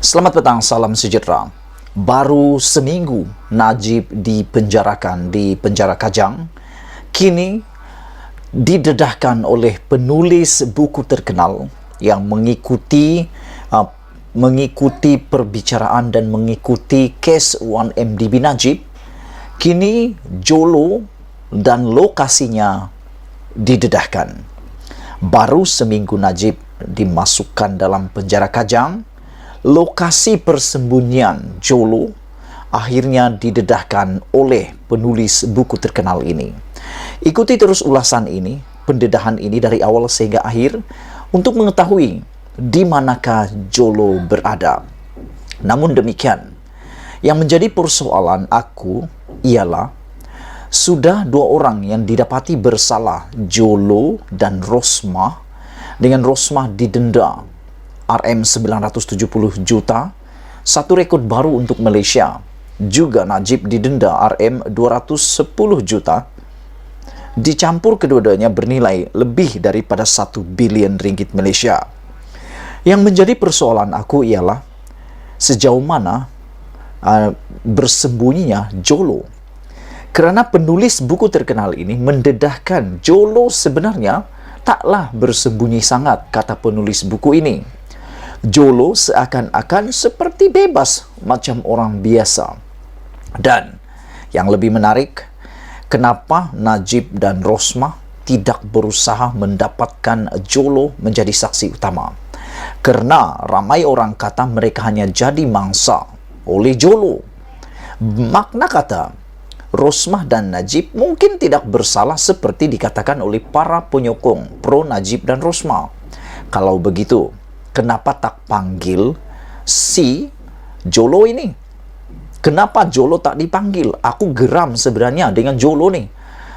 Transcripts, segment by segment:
Selamat petang, salam sejahtera. Baru seminggu Najib dipenjarakan di penjara Kajang, kini didedahkan oleh penulis buku terkenal yang mengikuti perbicaraan dan mengikuti kes 1MDB Najib. Kini Jolo dan lokasinya didedahkan. Baru seminggu Najib dimasukkan dalam penjara Kajang, lokasi persembunyian Jolo akhirnya didedahkan oleh penulis buku terkenal ini. Ikuti terus ulasan ini, pendedahan ini dari awal sehingga akhir untuk mengetahui di manakah Jolo berada. Namun demikian, yang menjadi persoalan aku ialah sudah dua orang yang didapati bersalah, Jolo dan Rosmah, dengan Rosmah didenda Rm970 juta, satu rekod baru untuk Malaysia. Juga Najib didenda Rm210 juta, dicampur kedua-duanya bernilai lebih daripada 1 bilion ringgit Malaysia. Yang menjadi persoalan aku ialah sejauh mana bersembunyinya Jolo. Kerana penulis buku terkenal ini mendedahkan Jolo sebenarnya taklah bersembunyi sangat, kata penulis buku ini. Jolo seakan-akan seperti bebas macam orang biasa. Dan yang lebih menarik, kenapa Najib dan Rosmah tidak berusaha mendapatkan Jolo menjadi saksi utama? Kerana ramai orang kata mereka hanya jadi mangsa oleh Jolo. Makna kata, Rosmah dan Najib mungkin tidak bersalah seperti dikatakan oleh para penyokong pro Najib dan Rosmah. Kalau begitu, kenapa tak panggil si Jolo ini? Kenapa Jolo tak dipanggil? Aku geram sebenarnya dengan Jolo nih.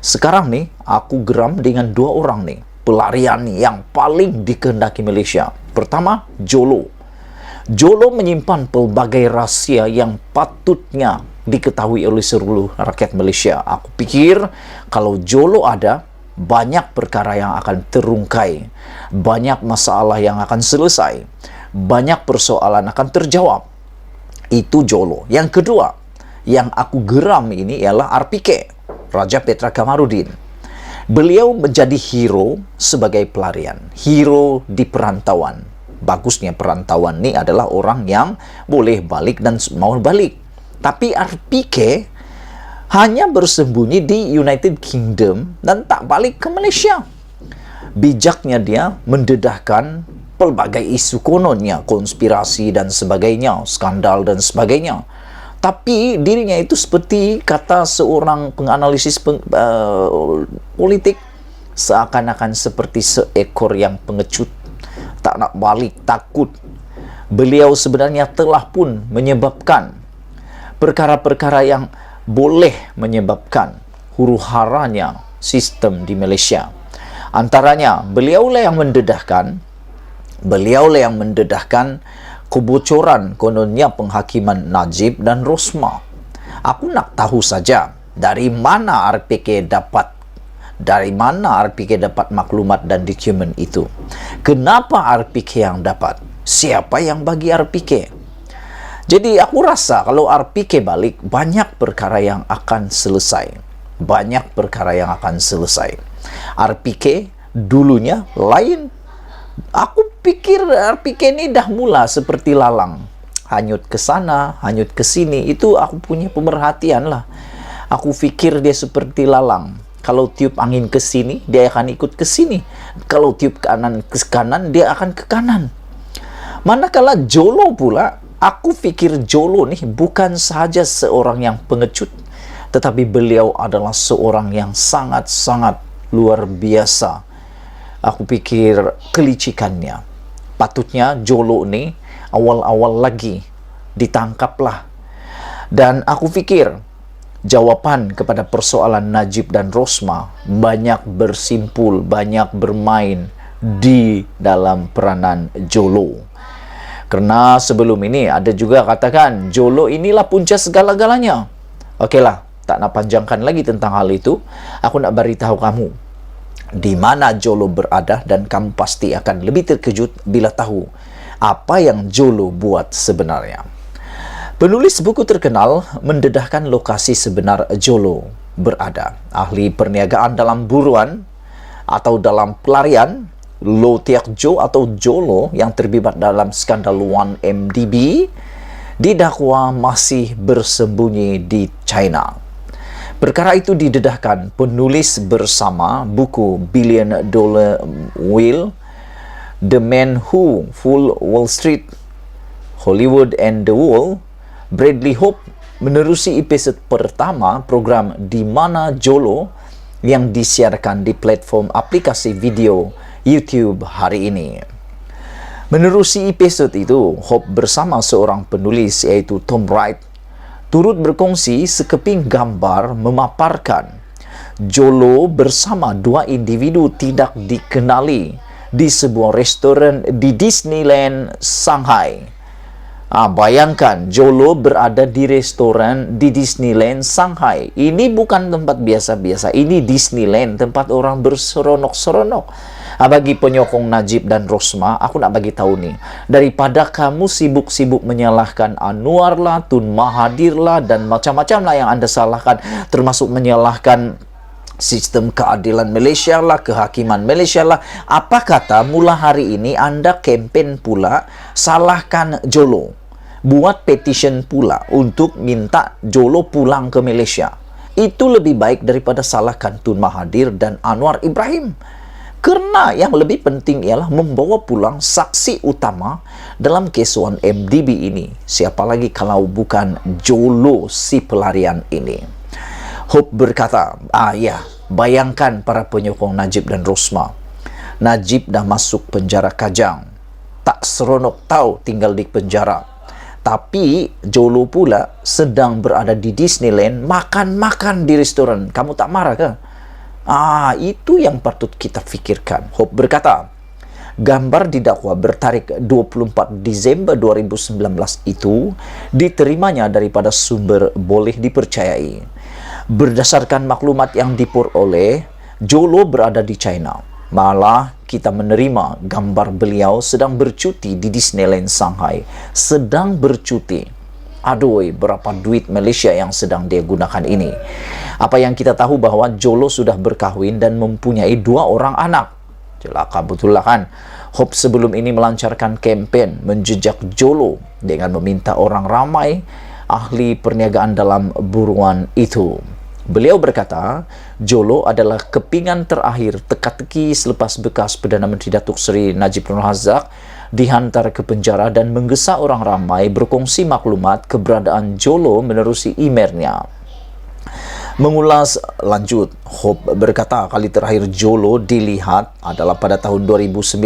Sekarang nih, aku geram dengan dua orang nih, pelarian yang paling dikehendaki Malaysia. Pertama, Jolo. Jolo menyimpan pelbagai rahsia yang patutnya diketahui oleh seluruh rakyat Malaysia. Aku pikir kalau Jolo ada, banyak perkara yang akan terungkai, banyak masalah yang akan selesai, banyak persoalan akan terjawab. Itu Jolo. Yang kedua, yang aku geram ini ialah RPK, Raja Petra Kamarudin. Beliau menjadi hero sebagai pelarian, hero di perantauan. Bagusnya perantauan ini adalah orang yang boleh balik dan mau balik. Tapi RPK hanya bersembunyi di United Kingdom dan tak balik ke Malaysia. Bijaknya dia mendedahkan pelbagai isu kononnya, konspirasi dan sebagainya, skandal dan sebagainya. Tapi dirinya itu seperti kata seorang penganalisis politik, seakan-akan seperti seekor yang pengecut, tak nak balik, takut. Beliau sebenarnya telah pun menyebabkan perkara-perkara yang boleh menyebabkan huru-haranya sistem di Malaysia. Antaranya, beliaulah yang mendedahkan kebocoran kononnya penghakiman Najib dan Rosmah. Aku nak tahu saja dari mana RPK dapat maklumat dan dokumen itu. Kenapa RPK yang dapat? Siapa yang bagi RPK? Jadi aku rasa kalau RPK balik, banyak perkara yang akan selesai. Banyak perkara yang akan selesai. RPK dulunya lain. Aku pikir RPK ini dah mula seperti lalang. Hanyut ke sana, hanyut ke sini. Itu aku punya pemerhatian lah. Aku fikir dia seperti lalang. Kalau tiup angin ke sini, dia akan ikut ke sini. Kalau tiup ke kanan, dia akan ke kanan. Manakala Jolo pula, aku fikir Jolo nih bukan sahaja seorang yang pengecut, tetapi beliau adalah seorang yang sangat-sangat luar biasa. Aku pikir kelicikannya. Patutnya Jolo nih awal-awal lagi ditangkaplah. Dan aku fikir jawapan kepada persoalan Najib dan Rosmah banyak bersimpul, banyak bermain di dalam peranan Jolo. Kerana sebelum ini ada juga katakan Jolo inilah punca segala-galanya. Okeylah, tak nak panjangkan lagi tentang hal itu. Aku nak beritahu kamu di mana Jolo berada dan kamu pasti akan lebih terkejut bila tahu Apa yang Jolo buat sebenarnya? Penulis buku terkenal mendedahkan lokasi sebenar Jolo berada. Ahli perniagaan dalam buruan atau dalam pelarian, Lo Tiak Jo atau Jolo yang terlibat dalam skandal 1MDB didakwa masih bersembunyi di China. Perkara itu didedahkan penulis bersama buku Billion Dollar Whale, The Man Who Fooled Wall Street, Hollywood and the World, Bradley Hope, menerusi episode pertama program Di Mana Jolo yang disiarkan di platform aplikasi video YouTube hari ini. Menerusi episode itu, Hope bersama seorang penulis yaitu Tom Wright turut berkongsi sekeping gambar memaparkan Jolo bersama dua individu tidak dikenali di sebuah restoran di Disneyland Shanghai. Bayangkan, Jolo berada di restoran di Disneyland Shanghai. Ini bukan tempat biasa-biasa, ini Disneyland, tempat orang berseronok-seronok. Bagi penyokong Najib dan Rosma, aku nak bagi tahu nih, daripada kamu sibuk-sibuk menyalahkan Anwar lah, Tun Mahathir lah, dan macam-macam lah yang Anda salahkan, termasuk menyalahkan sistem keadilan Malaysia lah, kehakiman Malaysia lah. Apa kata mula hari ini Anda kempen pula salahkan Jolo? Buat petition pula untuk minta Jolo pulang ke Malaysia. Itu lebih baik daripada salahkan Tun Mahathir dan Anwar Ibrahim. Karena yang lebih penting ialah membawa pulang saksi utama dalam kes 1MDB ini. Siapa lagi kalau bukan Jolo si pelarian ini. Hope berkata, bayangkan para penyokong Najib dan Rosma. Najib dah masuk penjara Kajang. Tak seronok tahu tinggal di penjara. Tapi Jolo pula sedang berada di Disneyland, makan-makan di restoran. Kamu tak marah ke? Itu yang patut kita fikirkan. Hope berkata, gambar didakwa bertarikh 24 Disember 2019 itu diterimanya daripada sumber boleh dipercayai. Berdasarkan maklumat yang diperoleh, Jolo berada di China. Malah kita menerima gambar beliau sedang bercuti di Disneyland Shanghai. Sedang bercuti. Aduh, berapa duit Malaysia yang sedang dia gunakan ini. Apa yang kita tahu bahwa Jolo sudah berkahwin dan mempunyai 2 orang anak. Celaka betul lah kan. Hope sebelum ini melancarkan kempen menjejak Jolo dengan meminta orang ramai ahli perniagaan dalam buruan itu. Beliau berkata, Jolo adalah kepingan terakhir teka-teki selepas bekas Perdana Menteri Datuk Seri Najib Razak dihantar ke penjara dan menggesa orang ramai berkongsi maklumat keberadaan Jolo menerusi emailnya. Mengulas lanjut, Hope berkata kali terakhir Jolo dilihat adalah pada tahun 2019.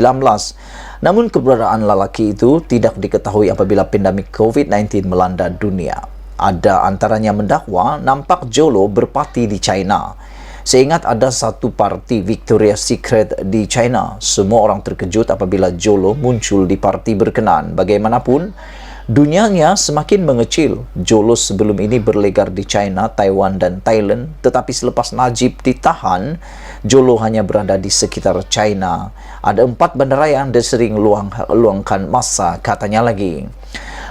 Namun keberadaan lelaki itu tidak diketahui apabila pandemik COVID-19 melanda dunia. Ada antaranya mendakwa nampak Jolo berparti di China. Saya ingat ada satu parti Victoria's Secret di China. Semua orang terkejut apabila Jolo muncul di parti berkenaan. Bagaimanapun, dunianya semakin mengecil. Jolo sebelum ini berlegar di China, Taiwan dan Thailand. Tetapi selepas Najib ditahan, Jolo hanya berada di sekitar China. Ada 4 bandara yang sering luangkan masa, katanya lagi.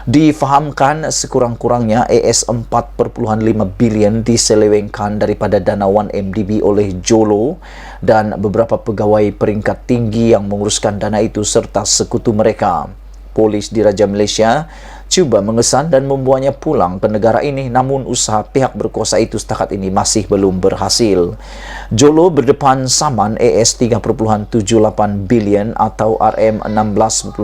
Difahamkan sekurang-kurangnya AS 4.5 bilion diselewengkan daripada dana 1MDB oleh Jolo dan beberapa pegawai peringkat tinggi yang menguruskan dana itu serta sekutu mereka. Polis Diraja Malaysia cuba mengesan dan membawanya pulang ke negara ini, namun usaha pihak berkuasa itu setakat ini masih belum berhasil. Jolo berdepan saman AS 3.78 bilion atau RM 16.82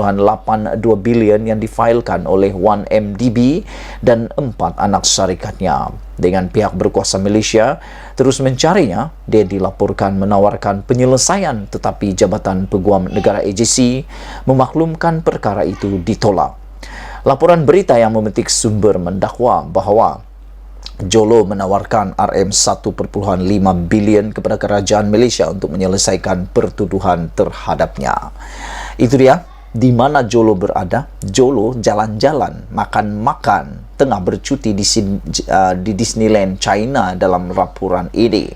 bilion yang difailkan oleh 1MDB dan 4 anak syarikatnya. Dengan pihak berkuasa Malaysia terus mencarinya, dia dilaporkan menawarkan penyelesaian, tetapi Jabatan Peguam Negara AJC memaklumkan perkara itu ditolak. Laporan berita yang memetik sumber mendakwa bahawa Jolo menawarkan RM 1.5 bilion kepada kerajaan Malaysia untuk menyelesaikan pertuduhan terhadapnya. Itu dia, di mana Jolo berada. Jolo jalan-jalan, makan-makan, tengah bercuti di Disneyland China dalam laporan ini.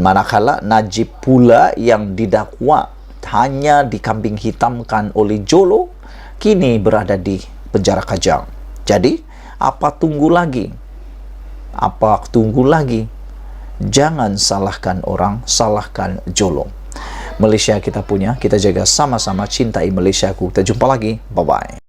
Manakala Najib pula yang didakwa hanya dikambing hitamkan oleh Jolo kini berada di penjara Kajang. Jadi, apa tunggu lagi? Apa tunggu lagi? Jangan salahkan orang, salahkan Jolo. Malaysia kita punya, kita jaga sama-sama, cintai Malaysiaku. Kita jumpa lagi, bye-bye.